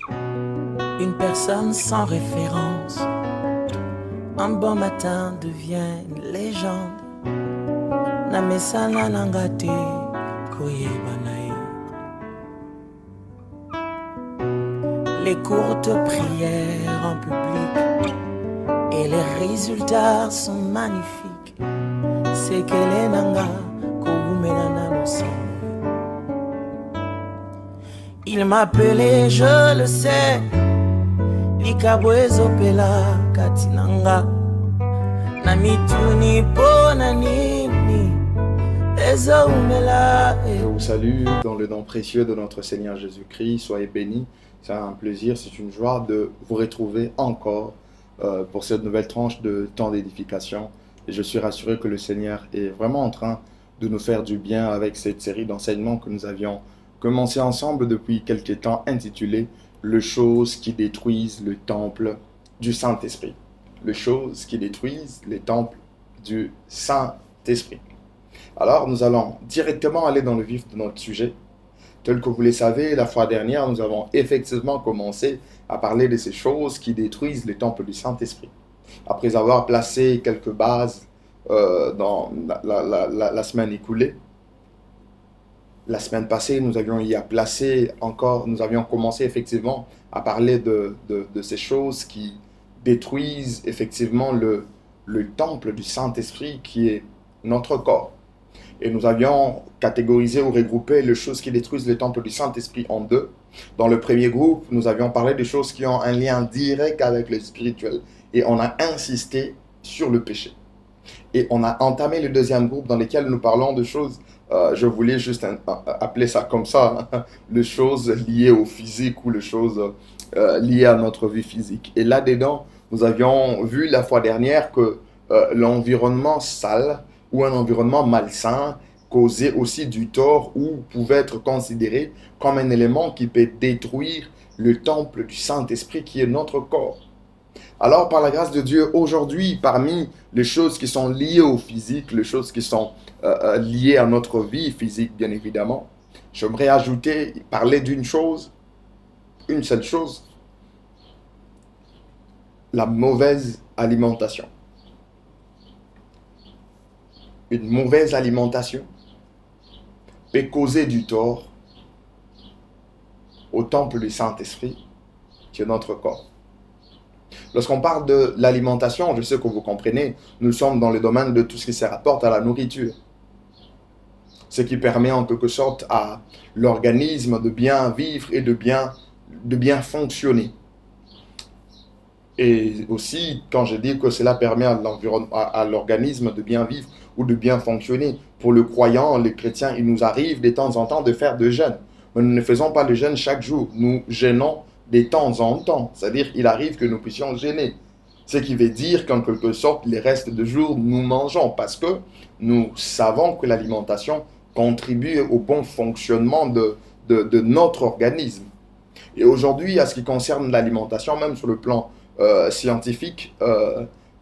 Une personne sans référence, un bon matin devient une légende. Namesana nangate koyebanae. Les courtes prières en public et les résultats sont magnifiques. C'est qu'elle est nanga koumenana aussi. Il m'appelait, je le sais, Likabwezo pela katinanga. Namituni ponanini, ezoumela. Je vous salue dans le nom précieux de notre Seigneur Jésus-Christ. Soyez bénis. C'est un plaisir, c'est une joie de vous retrouver encore pour cette nouvelle tranche de temps d'édification. Et je suis rassuré que le Seigneur est vraiment en train de nous faire du bien avec cette série d'enseignements que nous avions commencé ensemble depuis quelques temps, intitulée « Les choses qui détruisent le temple du Saint-Esprit ». Les choses qui détruisent les temples du Saint-Esprit. Alors, nous allons directement aller dans le vif de notre sujet. Tel que vous le savez, la fois dernière, nous avons effectivement commencé à parler de ces choses qui détruisent les temples du Saint-Esprit. Après avoir placé quelques bases dans la semaine écoulée, la semaine passée, nous avions commencé effectivement à parler de ces choses qui détruisent effectivement le temple du Saint-Esprit qui est notre corps. Et nous avions catégorisé ou regroupé les choses qui détruisent le temple du Saint-Esprit en deux. Dans le premier groupe, nous avions parlé des choses qui ont un lien direct avec le spirituel. Et on a insisté sur le péché. Et on a entamé le deuxième groupe dans lequel nous parlons de choses, je voulais juste appeler ça comme ça, les choses liées au physique ou les choses liées à notre vie physique. Et là-dedans, nous avions vu la fois dernière que l'environnement sale ou un environnement malsain causait aussi du tort ou pouvait être considéré comme un élément qui peut détruire le temple du Saint-Esprit qui est notre corps. Alors, par la grâce de Dieu, aujourd'hui, parmi les choses qui sont liées au physique, les choses qui sont liées à notre vie physique, bien évidemment, j'aimerais parler d'une chose, une seule chose, la mauvaise alimentation. Une mauvaise alimentation peut causer du tort au temple du Saint-Esprit, qui est notre corps. Lorsqu'on parle de l'alimentation, je sais que vous comprenez, nous sommes dans le domaine de tout ce qui se rapporte à la nourriture. Ce qui permet en quelque sorte à l'organisme de bien vivre et de bien fonctionner. Et aussi, quand je dis que cela permet à l'organisme de bien vivre ou de bien fonctionner, pour le croyant, les chrétiens, il nous arrive de temps en temps de faire de jeûne. Mais nous ne faisons pas de jeûne chaque jour. Nous jeûnons de temps en temps. C'est-à-dire qu'il arrive que nous puissions jeûner. Ce qui veut dire qu'en quelque sorte, les restes de jours, nous mangeons parce que nous savons que l'alimentation contribue au bon fonctionnement de notre organisme. Et aujourd'hui, à ce qui concerne l'alimentation, même sur le plan scientifique,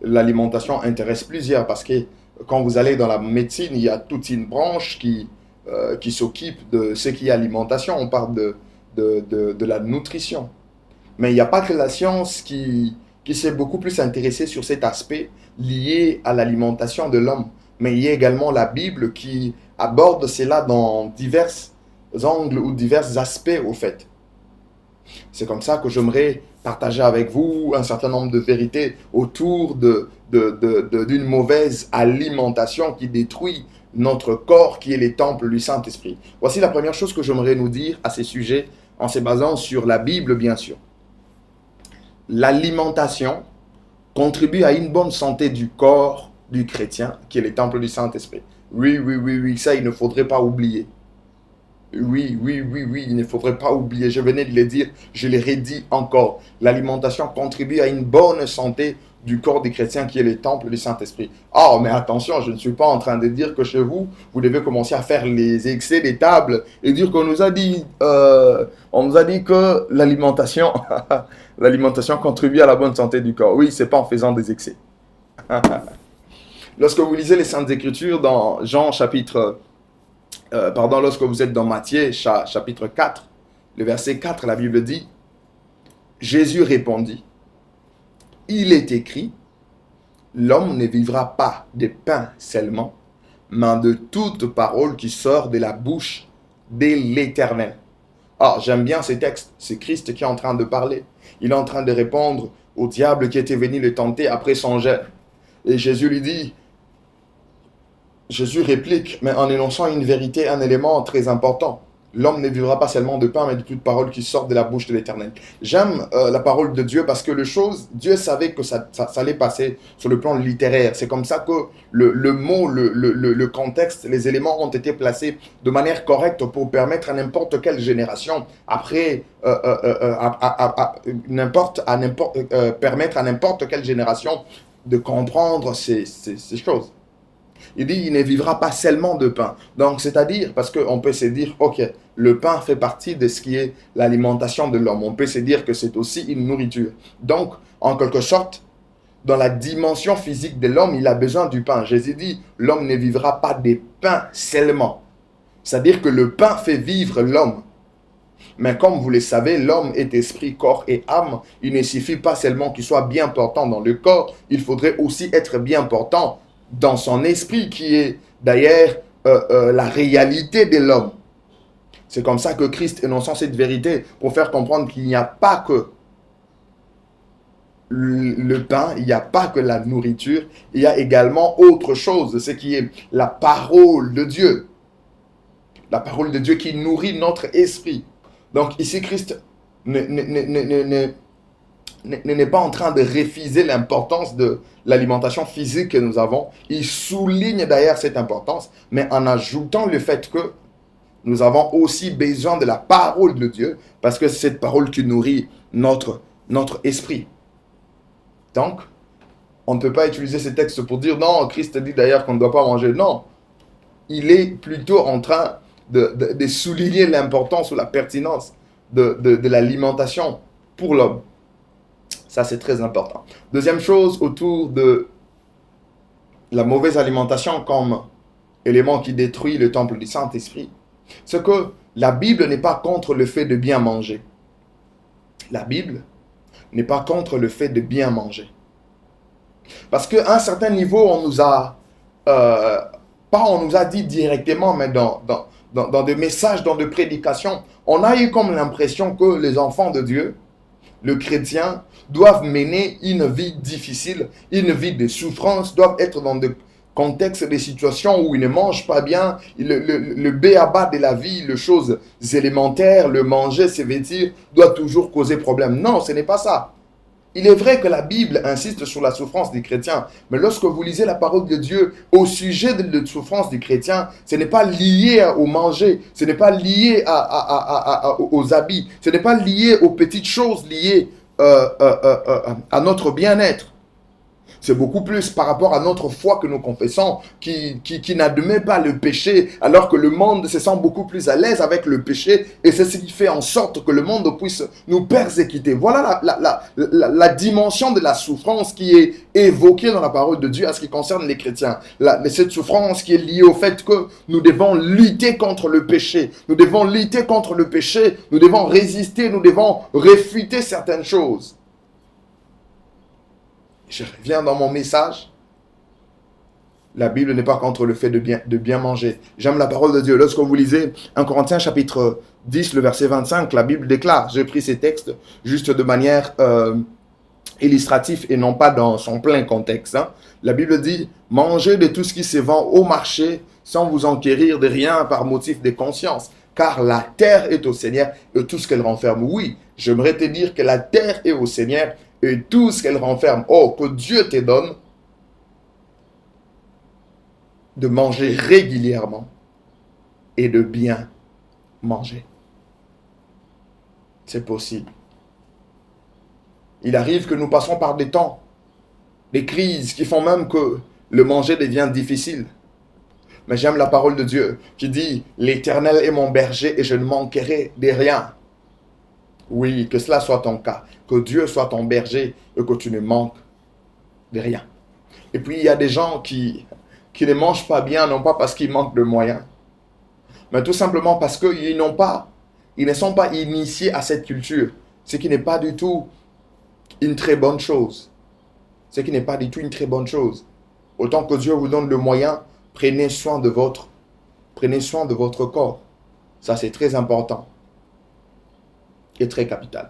l'alimentation intéresse plusieurs parce que quand vous allez dans la médecine, il y a toute une branche qui s'occupe de ce qui est alimentation. On parle de la nutrition. Mais il n'y a pas que la science qui s'est beaucoup plus intéressée sur cet aspect lié à l'alimentation de l'homme. Mais il y a également la Bible qui aborde cela dans divers angles ou divers aspects au fait. C'est comme ça que j'aimerais partager avec vous un certain nombre de vérités autour d'une mauvaise alimentation qui détruit notre corps, qui est les temples du Saint-Esprit. Voici la première chose que j'aimerais nous dire à ces sujets, en se basant sur la Bible, bien sûr. L'alimentation contribue à une bonne santé du corps du chrétien, qui est les temples du Saint-Esprit. Oui, ça, il ne faudrait pas oublier. Oui, il ne faudrait pas oublier. Je venais de le dire, je le redis encore. L'alimentation contribue à une bonne santé du corps des chrétiens qui est le temple du Saint-Esprit. Oh, mais attention, je ne suis pas en train de dire que chez vous, vous devez commencer à faire les excès des tables et dire qu'on nous a dit, que l'alimentation, l'alimentation contribue à la bonne santé du corps. Oui, c'est pas en faisant des excès. Lorsque vous lisez les Saintes Écritures dans lorsque vous êtes dans Matthieu chapitre 4, le verset 4, la Bible dit, Jésus répondit, il est écrit, l'homme ne vivra pas de pain seulement, mais de toute parole qui sort de la bouche de l'Éternel. Ah, j'aime bien ces textes. C'est Christ qui est en train de parler. Il est en train de répondre au diable qui était venu le tenter après son jeûne. Et Jésus lui dit, Jésus réplique, mais en énonçant une vérité, un élément très important. L'homme ne vivra pas seulement de pain, mais de toute parole qui sort de la bouche de l'Éternel. J'aime la parole de Dieu parce que Dieu savait que ça allait passer sur le plan littéraire. C'est comme ça que le mot, le contexte, les éléments ont été placés de manière correcte pour permettre à n'importe quelle génération, après, permettre à n'importe quelle génération de comprendre ces choses. Il dit, il ne vivra pas seulement de pain. Donc, c'est-à-dire, parce qu'on peut se dire, ok, le pain fait partie de ce qui est l'alimentation de l'homme. On peut se dire que c'est aussi une nourriture. Donc, en quelque sorte, dans la dimension physique de l'homme, il a besoin du pain. Jésus dit, l'homme ne vivra pas de pain seulement. C'est-à-dire que le pain fait vivre l'homme. Mais comme vous le savez, l'homme est esprit, corps et âme. Il ne suffit pas seulement qu'il soit bien portant dans le corps, il faudrait aussi être bien portant dans son esprit, qui est d'ailleurs la réalité de l'homme. C'est comme ça que Christ énonçant cette vérité pour faire comprendre qu'il n'y a pas que le pain, il n'y a pas que la nourriture, il y a également autre chose, ce qui est la parole de Dieu. La parole de Dieu qui nourrit notre esprit. Donc ici, Christ n'est pas en train de refuser l'importance de l'alimentation physique que nous avons. Il souligne d'ailleurs cette importance, mais en ajoutant le fait que nous avons aussi besoin de la parole de Dieu, parce que c'est cette parole qui nourrit notre esprit. Donc, on ne peut pas utiliser ces textes pour dire, non, Christ dit d'ailleurs qu'on ne doit pas manger. Non, il est plutôt en train de souligner l'importance ou la pertinence de l'alimentation pour l'homme. Ça, c'est très important. Deuxième chose, autour de la mauvaise alimentation comme élément qui détruit le temple du Saint-Esprit, c'est que la Bible n'est pas contre le fait de bien manger. La Bible n'est pas contre le fait de bien manger. Parce qu'à un certain niveau, on nous a dit directement, mais dans des messages, dans des prédications, on a eu comme l'impression que les enfants de Dieu, le chrétien, doivent mener une vie difficile, une vie de souffrance, doivent être dans des contextes, des situations où ils ne mangent pas bien, le b.a.-ba de la vie, les choses élémentaires, le manger, se vêtir, doit toujours causer problème. Non, ce n'est pas ça. Il est vrai que la Bible insiste sur la souffrance des chrétiens, mais lorsque vous lisez la parole de Dieu au sujet de la souffrance des chrétiens, ce n'est pas lié au manger, ce n'est pas lié aux habits, ce n'est pas lié aux petites choses liées à notre bien-être. C'est beaucoup plus par rapport à notre foi que nous confessons, qui n'admet pas le péché, alors que le monde se sent beaucoup plus à l'aise avec le péché, et c'est ce qui fait en sorte que le monde puisse nous persécuter. Voilà la dimension de la souffrance qui est évoquée dans la parole de Dieu à ce qui concerne les chrétiens. Cette souffrance qui est liée au fait que nous devons lutter contre le péché, nous devons lutter contre le péché, nous devons résister, nous devons réfuter certaines choses. Je reviens dans mon message. La Bible n'est pas contre le fait de bien manger. J'aime la parole de Dieu. Lorsque vous lisez 1 Corinthiens chapitre 10, le verset 25, la Bible déclare, j'ai pris ces textes juste de manière illustrative et non pas dans son plein contexte. La Bible dit, mangez de tout ce qui se vend au marché sans vous enquérir de rien par motif de conscience. Car la terre est au Seigneur et tout ce qu'elle renferme. Oui, j'aimerais te dire que la terre est au Seigneur et tout ce qu'elle renferme. Oh, que Dieu te donne de manger régulièrement et de bien manger. C'est possible. Il arrive que nous passons par des temps, des crises qui font même que le manger devient difficile. Mais j'aime la parole de Dieu qui dit « L'Éternel est mon berger et je ne manquerai de rien ». Oui, que cela soit ton cas. Que Dieu soit ton berger et que tu ne manques de rien. Et puis, il y a des gens qui ne mangent pas bien, non pas parce qu'ils manquent de moyens, mais tout simplement parce qu'ils ne sont pas initiés à cette culture Ce qui n'est pas du tout une très bonne chose. Ce qui n'est pas du tout une très bonne chose. Autant que Dieu vous donne le moyen, prenez soin de votre corps. Ça, c'est très important et très capital.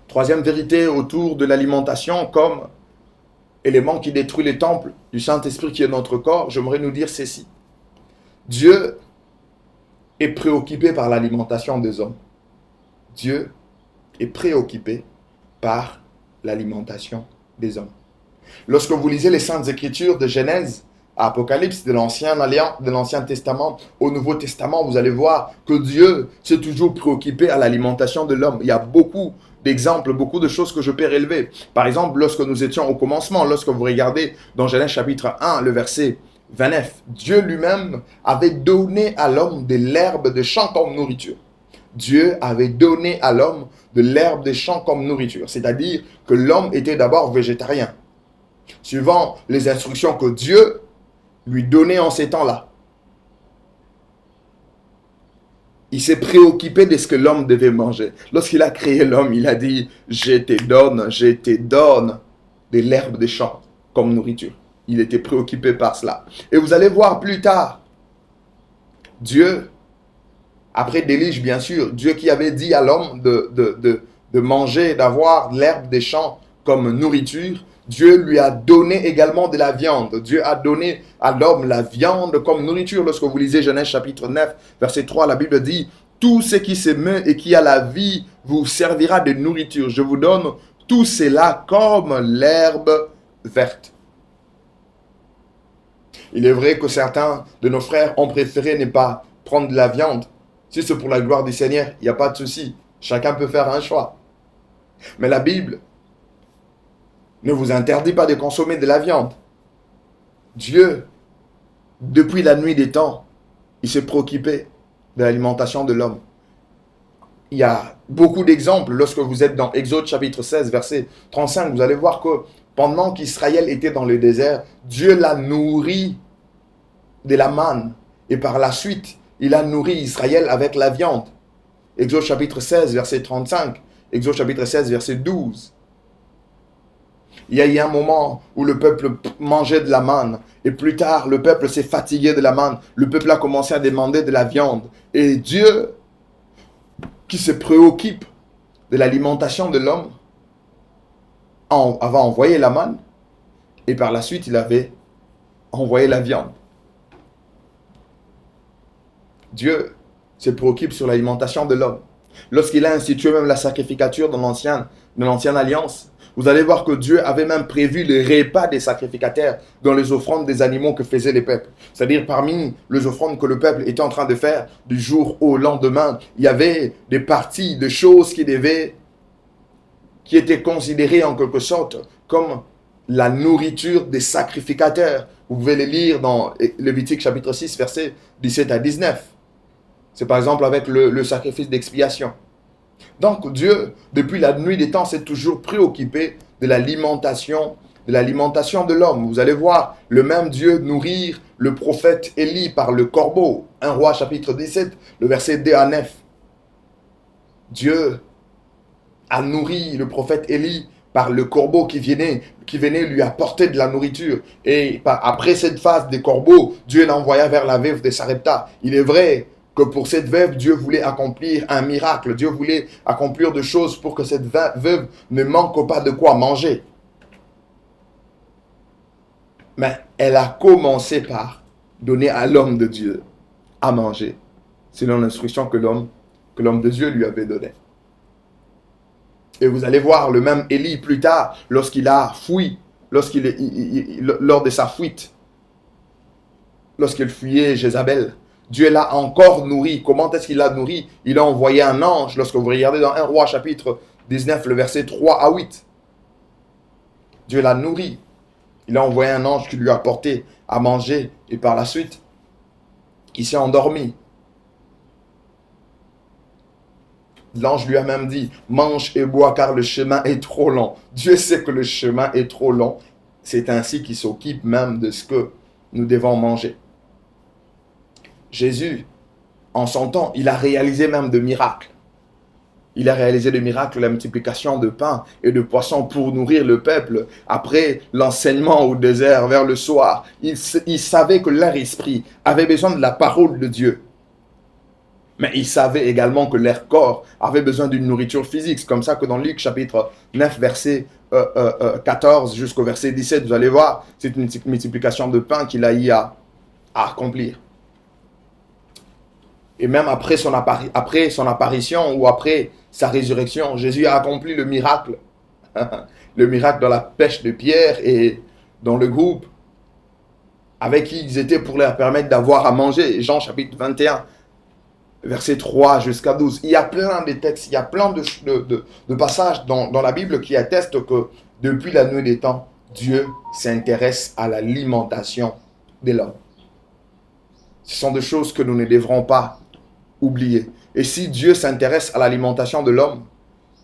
Troisième vérité autour de l'alimentation comme élément qui détruit les temples du Saint-Esprit qui est notre corps, j'aimerais nous dire ceci. Dieu est préoccupé par l'alimentation des hommes. Dieu est préoccupé par l'alimentation des hommes. Lorsque vous lisez les Saintes Écritures de Genèse à Apocalypse, de l'Ancien Testament au Nouveau Testament, vous allez voir que Dieu s'est toujours préoccupé à l'alimentation de l'homme. Il y a beaucoup d'exemples, beaucoup de choses que je peux relever. Par exemple, lorsque nous étions au commencement, lorsque vous regardez dans Genèse chapitre 1, le verset 29, Dieu lui-même avait donné à l'homme de l'herbe de champ comme nourriture. Dieu avait donné à l'homme de l'herbe des champs comme nourriture. C'est-à-dire que l'homme était d'abord végétarien. Suivant les instructions que Dieu lui donnait en ces temps-là. Il s'est préoccupé de ce que l'homme devait manger. Lorsqu'il a créé l'homme, il a dit « Je te donne de l'herbe des champs comme nourriture. » Il était préoccupé par cela. Et vous allez voir plus tard, Dieu, après déluge bien sûr, Dieu qui avait dit à l'homme de manger, d'avoir l'herbe des champs comme nourriture, Dieu lui a donné également de la viande. Dieu a donné à l'homme la viande comme nourriture. Lorsque vous lisez Genèse chapitre 9, verset 3, la Bible dit « Tout ce qui se meut et qui a la vie vous servira de nourriture. Je vous donne tout cela comme l'herbe verte. » Il est vrai que certains de nos frères ont préféré ne pas prendre de la viande. Si c'est pour la gloire du Seigneur, il n'y a pas de souci. Chacun peut faire un choix. Mais la Bible ne vous interdit pas de consommer de la viande. Dieu, depuis la nuit des temps, il s'est préoccupé de l'alimentation de l'homme. Il y a beaucoup d'exemples. Lorsque vous êtes dans Exode chapitre 16, verset 35, vous allez voir que pendant qu'Israël était dans le désert, Dieu l'a nourri de la manne. Et par la suite, il a nourri Israël avec la viande. Exode chapitre 16, verset 35. Exode chapitre 16, verset 12. Il y a eu un moment où le peuple mangeait de la manne. Et plus tard, le peuple s'est fatigué de la manne. Le peuple a commencé à demander de la viande. Et Dieu, qui se préoccupe de l'alimentation de l'homme, avait envoyé la manne. Et par la suite, il avait envoyé la viande. Dieu se préoccupe sur l'alimentation de l'homme. Lorsqu'il a institué même la sacrificature dans l'ancienne alliance, vous allez voir que Dieu avait même prévu le repas des sacrificateurs dans les offrandes des animaux que faisaient les peuples. C'est-à-dire parmi les offrandes que le peuple était en train de faire du jour au lendemain, il y avait des parties, des choses qui étaient considérées en quelque sorte comme la nourriture des sacrificateurs. Vous pouvez les lire dans Lévitique chapitre 6, versets 17 à 19. C'est par exemple avec le sacrifice d'expiation. Donc Dieu, depuis la nuit des temps, s'est toujours préoccupé de l'alimentation de l'homme. Vous allez voir le même Dieu nourrir le prophète Élie par le corbeau. 1 Roi chapitre 17, le verset 2 à 9. Dieu a nourri le prophète Élie par le corbeau qui venait lui apporter de la nourriture. Et après cette phase des corbeaux, Dieu l'envoya vers la veuve de Sarepta. Il est vrai que pour cette veuve, Dieu voulait accomplir un miracle. Dieu voulait accomplir des choses pour que cette veuve ne manque pas de quoi manger. Mais elle a commencé par donner à l'homme de Dieu à manger, selon l'instruction que l'homme de Dieu lui avait donnée. Et vous allez voir le même Élie plus tard, lorsqu'il a fui, lors de sa fuite, lorsqu'il fuyait Jézabel, Dieu l'a encore nourri. Comment est-ce qu'il l'a nourri? Il a envoyé un ange. Lorsque vous regardez dans 1 Roi chapitre 19, le verset 3 à 8. Dieu l'a nourri. Il a envoyé un ange qui lui a apporté à manger. Et par la suite, il s'est endormi. L'ange lui a même dit, mange et bois car le chemin est trop long. Dieu sait que le chemin est trop long. C'est ainsi qu'il s'occupe même de ce que nous devons manger. Jésus, en son temps, il a réalisé même de miracles. Il a réalisé des miracles, la multiplication de pain et de poissons pour nourrir le peuple. Après l'enseignement au désert vers le soir, il savait que leur esprit avait besoin de la parole de Dieu. Mais il savait également que leur corps avait besoin d'une nourriture physique. C'est comme ça que dans Luc chapitre 9, verset 14 jusqu'au verset 17, vous allez voir, c'est une multiplication de pain qu'il a eu à accomplir. Et même après son apparition ou après sa résurrection, Jésus a accompli le miracle. Le miracle dans la pêche de Pierre et dans le groupe avec qui ils étaient pour leur permettre d'avoir à manger. Jean chapitre 21, verset 3 jusqu'à 12. Il y a plein de textes, il y a plein de passages dans la Bible qui attestent que depuis la nuit des temps, Dieu s'intéresse à l'alimentation de l'homme. Ce sont des choses que nous ne devrons pas oublier. Et si Dieu s'intéresse à l'alimentation de l'homme,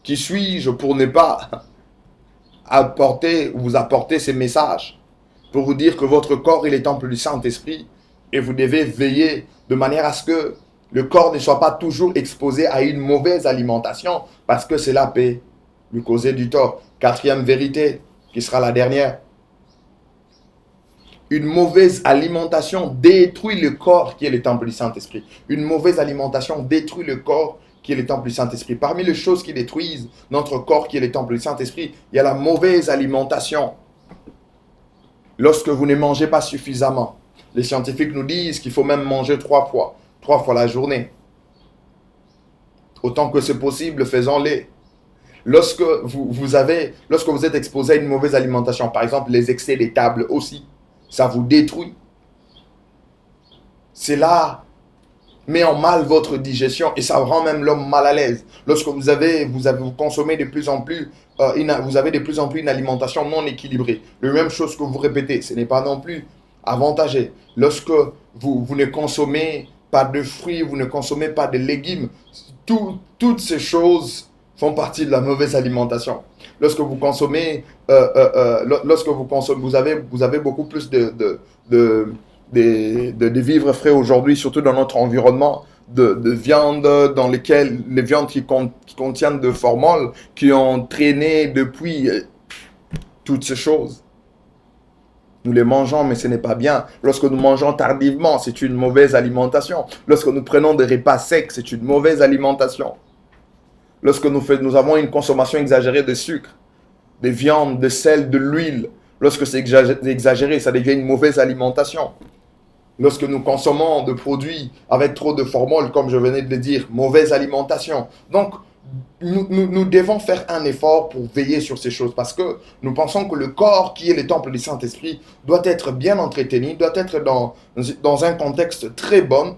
qui suis-je pour ne pas vous apporter ces messages pour vous dire que votre corps est le temple du Saint-Esprit et vous devez veiller de manière à ce que le corps ne soit pas toujours exposé à une mauvaise alimentation parce que cela peut lui causer du tort. Quatrième vérité, qui sera la dernière. Une mauvaise alimentation détruit le corps qui est le temple du Saint-Esprit. Une mauvaise alimentation détruit le corps qui est le temple du Saint-Esprit. Parmi les choses qui détruisent notre corps qui est le temple du Saint-Esprit, il y a la mauvaise alimentation. Lorsque vous ne mangez pas suffisamment, les scientifiques nous disent qu'il faut même manger 3 fois la journée. Autant que c'est possible, faisons-les. Lorsque vous êtes exposé à une mauvaise alimentation, par exemple les excès des tables aussi, ça vous détruit. Cela met en mal votre digestion et ça rend même l'homme mal à l'aise. Lorsque vous consommez de plus en plus, vous avez de plus en plus une alimentation non équilibrée. La même chose que vous répétez, ce n'est pas non plus avantageux. Lorsque vous ne consommez pas de fruits, vous ne consommez pas de légumes, toutes ces choses font partie de la mauvaise alimentation. Lorsque vous consommez, vous avez beaucoup plus de vivres frais aujourd'hui, surtout dans notre environnement, de viande, dans lesquelles les viandes qui contiennent de formol, qui ont traîné depuis toutes ces choses. Nous les mangeons, mais ce n'est pas bien. Lorsque nous mangeons tardivement, c'est une mauvaise alimentation. Lorsque nous prenons des repas secs, c'est une mauvaise alimentation. Lorsque nous avons une consommation exagérée de sucre, de viande, de sel, de l'huile, lorsque c'est exagéré, ça devient une mauvaise alimentation. Lorsque nous consommons de produits avec trop de formol, comme je venais de le dire, mauvaise alimentation. Donc, nous devons faire un effort pour veiller sur ces choses parce que nous pensons que le corps qui est le temple du Saint-Esprit doit être bien entretenu, doit être dans un contexte très bon,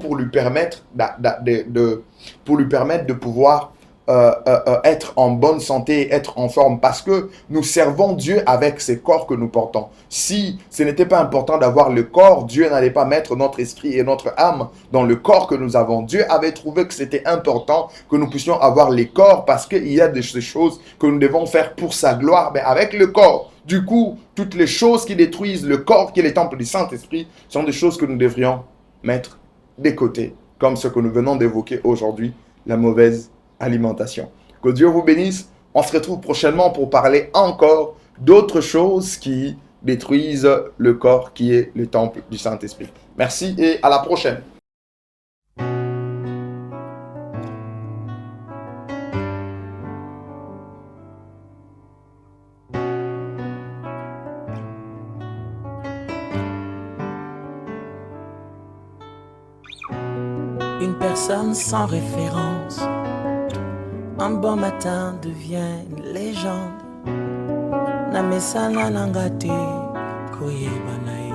pour lui permettre de pouvoir être en bonne santé, être en forme, parce que nous servons Dieu avec ces corps que nous portons. Si ce n'était pas important d'avoir le corps, Dieu n'allait pas mettre notre esprit et notre âme dans le corps que nous avons. Dieu avait trouvé que c'était important que nous puissions avoir les corps parce qu'il y a des choses que nous devons faire pour sa gloire, mais avec le corps. Du coup, toutes les choses qui détruisent le corps qui est le temple du Saint-Esprit sont des choses que nous devrions mettre de côté, comme ce que nous venons d'évoquer aujourd'hui, la mauvaise alimentation. Que Dieu vous bénisse. On se retrouve prochainement pour parler encore d'autres choses qui détruisent le corps qui est le temple du Saint-Esprit. Merci et à la prochaine. Une personne sans référence, un bon matin devient une légende. Namesana nangate koyebanae.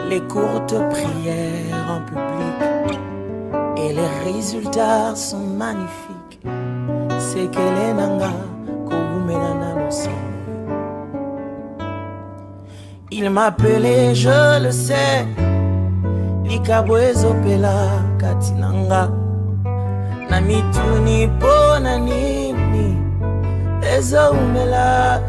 Les courtes prières en public et les résultats sont magnifiques. C'est que les nanga kogumenana no. Il m'appelait, je le sais. Likabwezo pela katinanga na mituni pona nini ezo umela